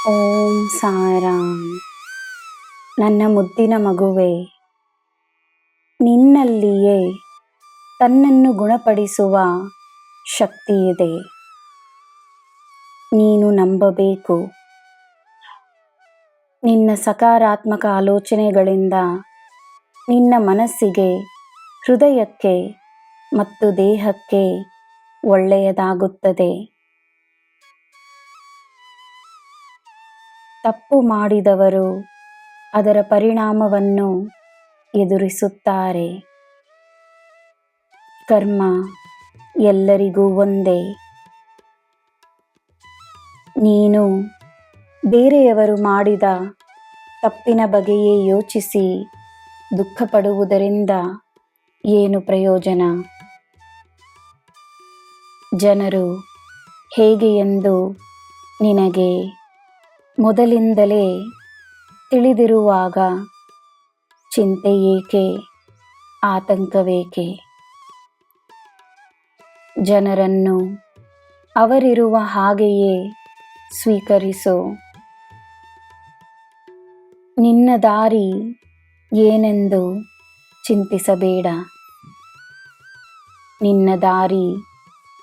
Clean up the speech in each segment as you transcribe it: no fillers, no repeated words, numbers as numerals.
ಓಂ ಸಾಯಿರಾಮ್. ನನ್ನ ಮುದ್ದಿನ ಮಗುವೆ, ನಿನ್ನಲ್ಲಿಯೇ ತನ್ನನ್ನು ಗುಣಪಡಿಸುವ ಶಕ್ತಿ ಇದೆ. ನೀನು ನಂಬಬೇಕು. ನಿನ್ನ ಸಕಾರಾತ್ಮಕ ಆಲೋಚನೆಗಳಿಂದ ನಿನ್ನ ಮನಸ್ಸಿಗೆ, ಹೃದಯಕ್ಕೆ ಮತ್ತು ದೇಹಕ್ಕೆ ಒಳ್ಳೆಯದಾಗುತ್ತದೆ. ತಪ್ಪು ಮಾಡಿದವರು ಅದರ ಪರಿಣಾಮವನ್ನು ಎದುರಿಸುತ್ತಾರೆ. ಕರ್ಮ ಎಲ್ಲರಿಗೂ ಒಂದೇ. ನೀನು ಬೇರೆಯವರು ಮಾಡಿದ ತಪ್ಪಿನ ಬಗ್ಗೆಯೇ ಯೋಚಿಸಿ ದುಃಖಪಡುವುದರಿಂದ ಏನು ಪ್ರಯೋಜನ? ಜನರು ಹೇಗೆ ಎಂದು ನಿನಗೆ ಮೊದಲಿಂದಲೇ ತಿಳಿದಿರುವಾಗ ಚಿಂತೆ ಏಕೆ, ಆತಂಕವೇಕೆ? ಜನರನ್ನು ಅವರಿರುವ ಹಾಗೆಯೇ ಸ್ವೀಕರಿಸು. ನಿನ್ನ ದಾರಿ ಏನೆಂದು ಚಿಂತಿಸಬೇಡ. ನಿನ್ನ ದಾರಿ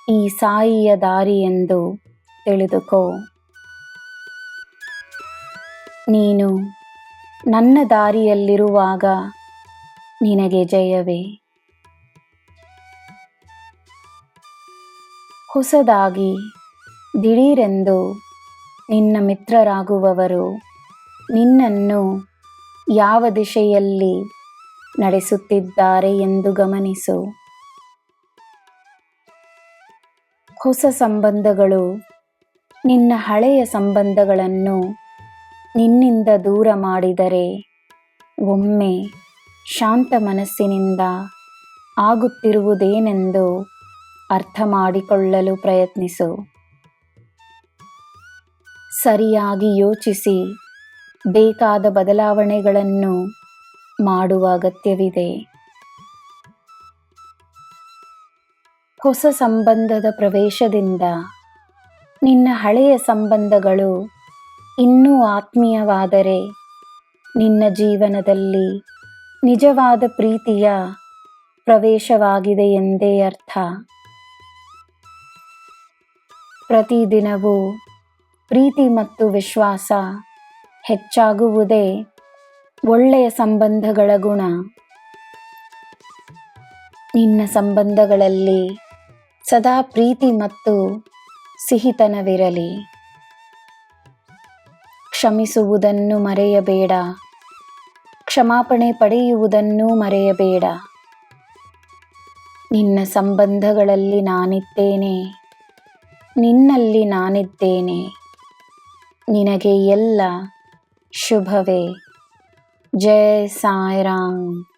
ಈ ಸಾಯಿಯ ದಾರಿ ಎಂದು ತಿಳಿದುಕೋ. ನೀನು ನನ್ನ ದಾರಿಯಲ್ಲಿರುವಾಗ ನಿನಗೆ ಜಯವೇ. ಹೊಸದಾಗಿ ದಿಢೀರೆಂದು ನಿನ್ನ ಮಿತ್ರರಾಗುವವರು ನಿನ್ನನ್ನು ಯಾವ ದಿಶೆಯಲ್ಲಿ ನಡೆಸುತ್ತಿದ್ದಾರೆ ಎಂದು ಗಮನಿಸು. ಹೊಸ ಸಂಬಂಧಗಳು ನಿನ್ನ ಹಳೆಯ ಸಂಬಂಧಗಳನ್ನು ನಿನ್ನಿಂದ ದೂರ ಮಾಡಿದರೆ ಒಮ್ಮೆ ಶಾಂತ ಮನಸ್ಸಿನಿಂದ ಆಗುತ್ತಿರುವುದೇನೆಂದು ಅರ್ಥ ಮಾಡಿಕೊಳ್ಳಲು ಪ್ರಯತ್ನಿಸು. ಸರಿಯಾಗಿ ಯೋಚಿಸಿ ಬೇಕಾದ ಬದಲಾವಣೆಗಳನ್ನು ಮಾಡುವ ಅಗತ್ಯವಿದೆ. ಹೊಸ ಸಂಬಂಧದ ಪ್ರವೇಶದಿಂದ ನಿನ್ನ ಹಳೆಯ ಸಂಬಂಧಗಳು ಇನ್ನೂ ಆತ್ಮೀಯವಾದರೆ ನಿನ್ನ ಜೀವನದಲ್ಲಿ ನಿಜವಾದ ಪ್ರೀತಿಯ ಪ್ರವೇಶವಾಗಿದೆ ಎಂದೇ ಅರ್ಥ. ಪ್ರತಿದಿನವೂ ಪ್ರೀತಿ ಮತ್ತು ವಿಶ್ವಾಸ ಹೆಚ್ಚಾಗುವುದೇ ಒಳ್ಳೆಯ ಸಂಬಂಧಗಳ ಗುಣ. ನಿನ್ನ ಸಂಬಂಧಗಳಲ್ಲಿ ಸದಾ ಪ್ರೀತಿ ಮತ್ತು ಸಿಹಿತನವಿರಲಿ. ಕ್ಷಮಿಸುವುದನ್ನು ಮರೆಯಬೇಡ. ಕ್ಷಮಾಪಣೆ ಪಡೆಯುವುದನ್ನು ಮರೆಯಬೇಡ. ನಿನ್ನ ಸಂಬಂಧಗಳಲ್ಲಿ ನಾನಿದ್ದೇನೆ, ನಿನ್ನಲ್ಲಿ ನಾನಿದ್ದೇನೆ. ನಿನಗೆ ಎಲ್ಲ ಶುಭವೇ. ಜೈ ಸಾಯಿರಾಮ್.